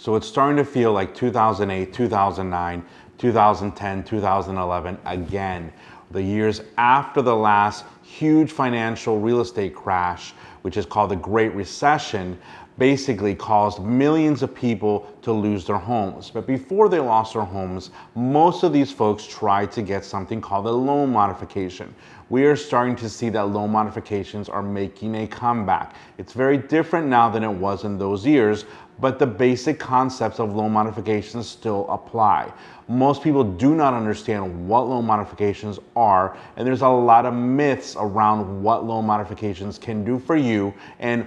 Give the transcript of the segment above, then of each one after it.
So it's starting to feel like 2008, 2009, 2010, 2011 again. The years after the last huge financial real estate crash, which is called the Great Recession, basically caused millions of people to lose their homes. But before they lost their homes, most of these folks tried to get something called a loan modification. We are starting to see that loan modifications are making a comeback. It's very different now than it was in those years, but the basic concepts of loan modifications still apply. Most people do not understand what loan modifications are, and there's a lot of myths around what loan modifications can do for you and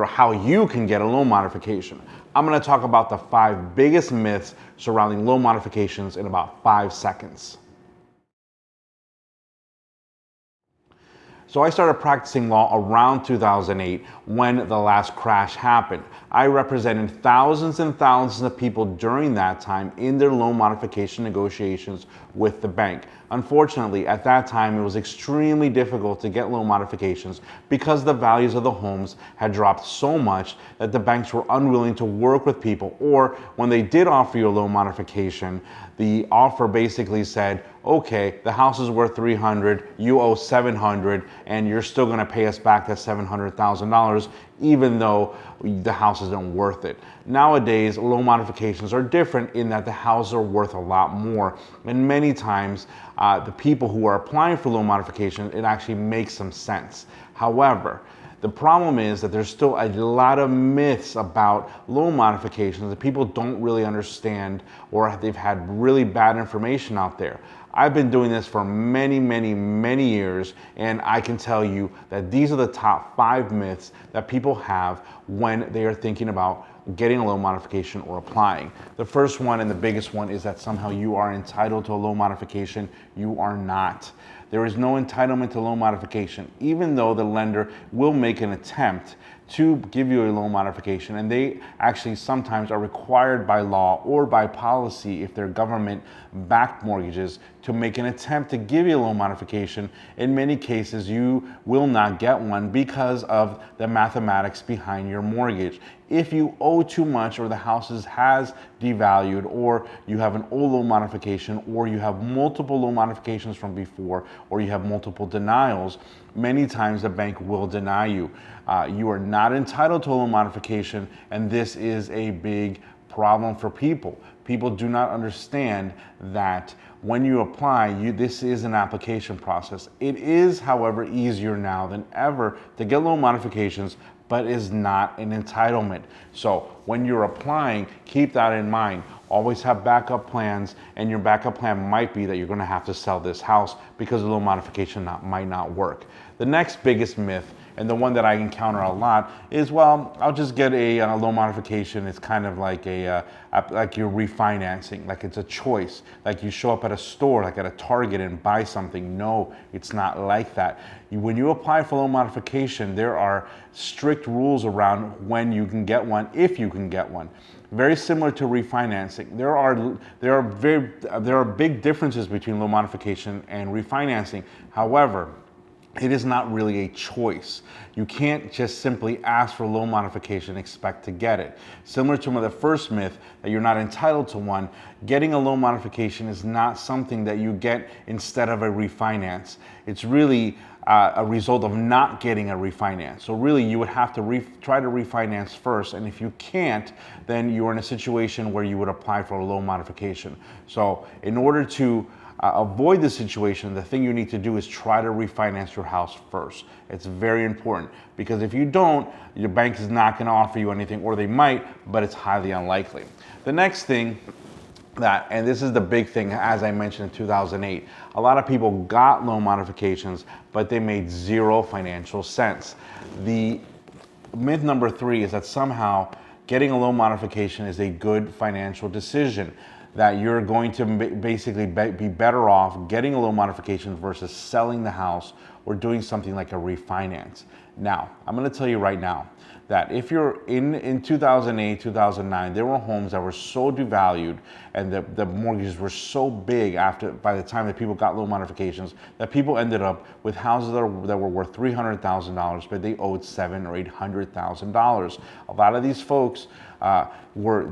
how you can get a loan modification. I'm going to talk about the 5 biggest myths surrounding loan modifications in about 5 seconds. So I started practicing law around 2008 when the last crash happened. I represented thousands and thousands of people during that time in their loan modification negotiations with the bank. Unfortunately, at that time, it was extremely difficult to get loan modifications because the values of the homes had dropped so much that the banks were unwilling to work with people, or when they did offer you a loan modification, the offer basically said, okay, the house is worth $300, you owe $700, and you're still going to pay us back that $700,000, even though the house isn't worth it. Nowadays, loan modifications are different in that the houses are worth a lot more, and many times the people who are applying for loan modification, it actually makes some sense. However, the problem is that there's still a lot of myths about loan modifications that people don't really understand, or they've had really bad information out there. I've been doing this for many, many, many years, and I can tell you that these are the top 5 myths that people have when they are thinking about getting a loan modification or applying. The first one and the biggest one is that somehow you are entitled to a loan modification. You are not. There is no entitlement to loan modification, even though the lender will make an attempt to give you a loan modification, and they actually sometimes are required by law or by policy, if they're government-backed mortgages, to make an attempt to give you a loan modification. In many cases, you will not get one because of the mathematics behind your mortgage. If you owe too much, or the house has devalued, or you have an old loan modification, or you have multiple loan modifications from before, or you have multiple denials, many times the bank will deny you. You are not entitled to a loan modification, and this is a big problem for people. People do not understand that when you apply, this is an application process. It is, however, easier now than ever to get loan modifications, but is not an entitlement. So when you're applying, keep that in mind. Always have backup plans, and your backup plan might be that you're going to have to sell this house because the loan modification might not work. The next biggest myth, and the one that I encounter a lot, is, well, I'll just get a loan modification. It's kind of like like you're refinancing, like it's a choice, like you show up at a store, like at a Target, and buy something. No, it's not like that. When you apply for loan modification, there are strict rules around when you can get one, if you can get one. Very similar to refinancing. There are big differences between loan modification and refinancing. However, it is not really a choice. You can't just simply ask for a loan modification and expect to get it. Similar to the first myth, that you're not entitled to one, getting a loan modification is not something that you get instead of a refinance. It's really a result of not getting a refinance. So really, you would have to try to refinance first, and if you can't, then you're in a situation where you would apply for a loan modification. So in order to avoid this situation, the thing you need to do is try to refinance your house first. It's very important, because if you don't, your bank is not going to offer you anything, or they might, but it's highly unlikely. The next thing and this is the big thing, as I mentioned in 2008, a lot of people got loan modifications, but they made zero financial sense. The myth number 3 is that somehow getting a loan modification is a good financial decision, that you're going to basically be better off getting a loan modification versus selling the house or doing something like a refinance. Now, I'm going to tell you right now that if you're in 2008, 2009, there were homes that were so devalued and the mortgages were so big by the time that people got loan modifications that people ended up with houses that were worth $300,000, but they owed $700,000 or $800,000. A lot of these folks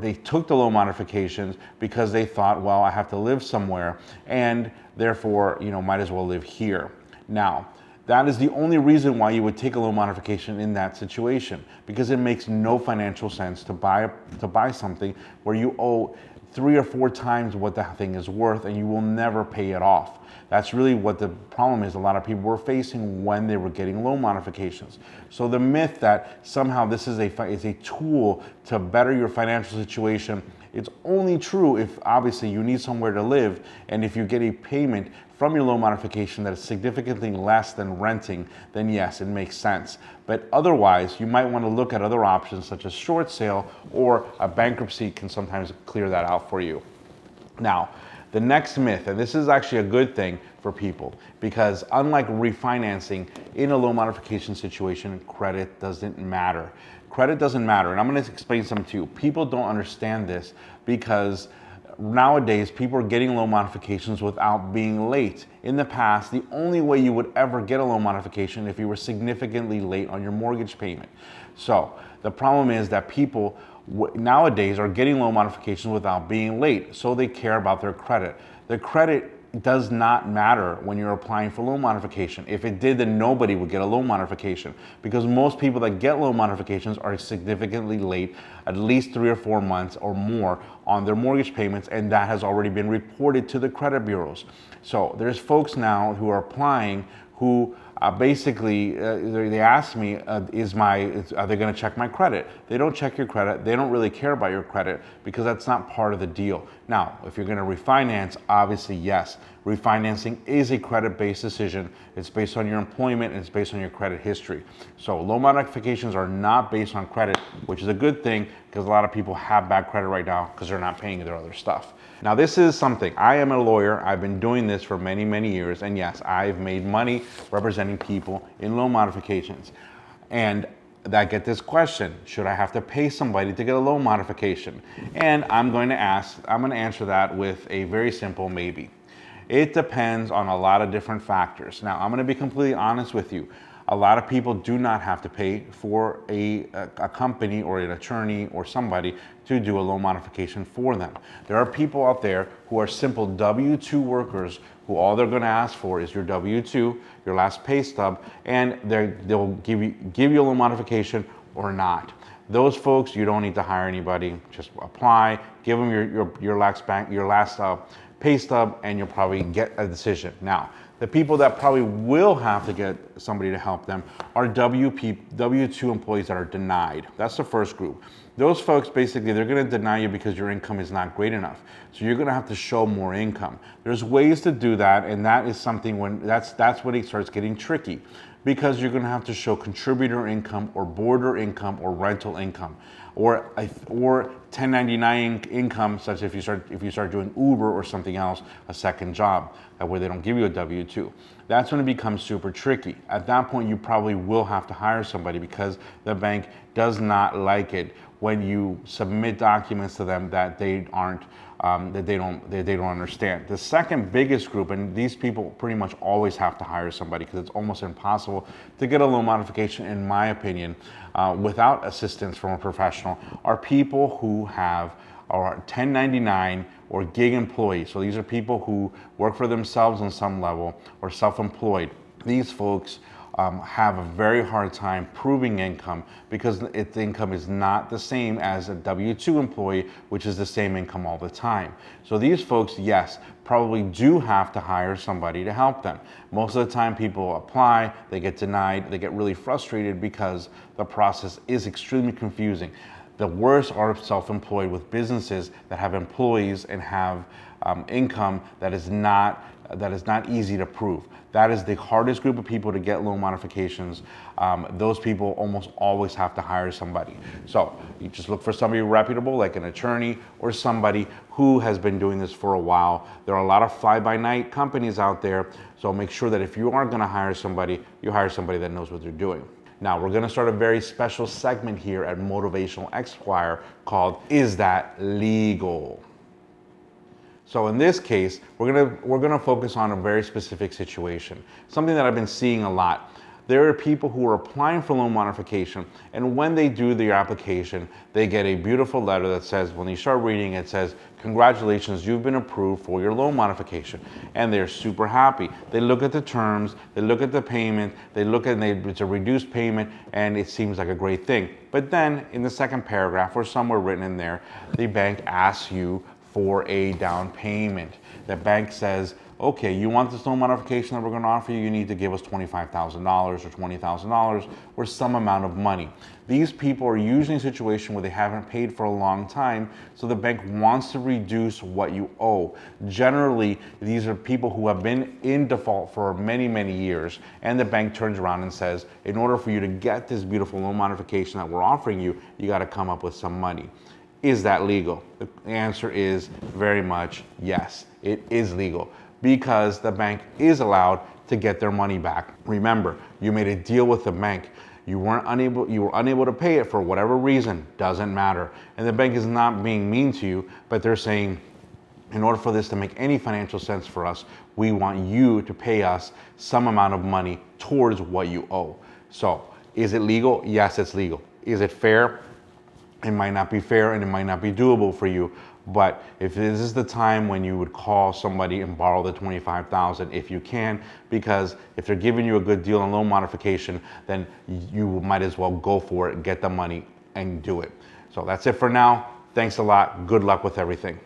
they took the loan modifications because they thought, well, I have to live somewhere, and therefore, might as well live here. Now, that is the only reason why you would take a loan modification in that situation, because it makes no financial sense to buy something where you owe 3 or 4 times what that thing is worth and you will never pay it off. That's really what the problem is a lot of people were facing when they were getting loan modifications. So the myth that somehow this is a tool to better your financial situation, it's only true if obviously you need somewhere to live, and if you get a payment from your loan modification that is significantly less than renting, then yes, it makes sense. But otherwise, you might want to look at other options such as short sale, or a bankruptcy can sometimes clear that out for you. Now, the next myth, and this is actually a good thing for people, because unlike refinancing, in a loan modification situation, credit doesn't matter. Credit doesn't matter, and I'm going to explain something to you. People don't understand this because nowadays people are getting loan modifications without being late. In the past, the only way you would ever get a loan modification if you were significantly late on your mortgage payment. So the problem is that people nowadays are getting loan modifications without being late, so they care about their credit. The credit does not matter when you're applying for loan modification. If it did, then nobody would get a loan modification, because most people that get loan modifications are significantly late, at least 3 or 4 months or more on their mortgage payments, and that has already been reported to the credit bureaus. So there's folks now who are applying who basically, they ask me, are they going to check my credit? They don't check your credit. They don't really care about your credit because that's not part of the deal. Now, if you're going to refinance, obviously, yes. Refinancing is a credit-based decision. It's based on your employment and it's based on your credit history. So loan modifications are not based on credit, which is a good thing because a lot of people have bad credit right now because they're not paying their other stuff. Now, this is something, I am a lawyer. I've been doing this for many, many years. And yes, I've made money representing people in loan modifications. And I get this question, should I have to pay somebody to get a loan modification? And I'm going to answer that with a very simple maybe. It depends on a lot of different factors. Now, I'm going to be completely honest with you. A lot of people do not have to pay for a company or an attorney or somebody to do a loan modification for them. There are people out there who are simple W-2 workers who all they're going to ask for is your W-2, your last pay stub, and they'll give you a loan modification or not. Those folks, you don't need to hire anybody. Just apply, give them your last pay stub, and you'll probably get a decision. Now, the people that probably will have to get somebody to help them are W-2 employees that are denied. That's the first group. Those folks, basically, they're going to deny you because your income is not great enough. So you're going to have to show more income. There's ways to do that, and that is something that's when it starts getting tricky, because you're going to have to show contributor income or boarder income or rental income, or 1099 income, such if you start doing Uber or something else, a second job, where they don't give you a W-2. That's when it becomes super tricky. At that point, you probably will have to hire somebody because the bank does not like it when you submit documents to them that they don't understand. The second biggest group, and these people pretty much always have to hire somebody because it's almost impossible to get a loan modification, in my opinion, without assistance from a professional, are people who are 1099 or gig employees. So these are people who work for themselves on some level or self-employed. These folks have a very hard time proving income because its income is not the same as a W-2 employee, which is the same income all the time. So these folks, yes, probably do have to hire somebody to help them. Most of the time people apply, they get denied, they get really frustrated because the process is extremely confusing. The worst are self-employed with businesses that have employees and have income that is not easy to prove. That is the hardest group of people to get loan modifications. Those people almost always have to hire somebody. So you just look for somebody reputable, like an attorney or somebody who has been doing this for a while. There are a lot of fly-by-night companies out there, so make sure that if you are going to hire somebody, you hire somebody that knows what they're doing. Now, we're gonna start a very special segment here at Motivational Esquire called Is That Legal? So in this case, we're gonna focus on a very specific situation, something that I've been seeing a lot. There are people who are applying for loan modification, and when they do their application, they get a beautiful letter that says, when you start reading, it says, congratulations, you've been approved for your loan modification. And they're super happy. They look at the terms, they look at the payment, they look at it's a reduced payment, and it seems like a great thing. But then in the second paragraph, or somewhere written in there, the bank asks you for a down payment. The bank says, okay, you want this loan modification that we're going to offer you, you need to give us $25,000 or $20,000 or some amount of money. These people are usually in a situation where they haven't paid for a long time, so the bank wants to reduce what you owe. Generally, these are people who have been in default for many, many years, and the bank turns around and says, in order for you to get this beautiful loan modification that we're offering you, you got to come up with some money. Is that legal? The answer is very much yes, it is legal, because the bank is allowed to get their money back. Remember, you made a deal with the bank. You were unable to pay it for whatever reason, doesn't matter. And the bank is not being mean to you, but they're saying, in order for this to make any financial sense for us, we want you to pay us some amount of money towards what you owe. So, is it legal? Yes, it's legal. Is it fair? It might not be fair and it might not be doable for you, but if this is the time when you would call somebody and borrow the $25,000 if you can, because if they're giving you a good deal on loan modification, then you might as well go for it, get the money and do it. So that's it for now. Thanks a lot. Good luck with everything.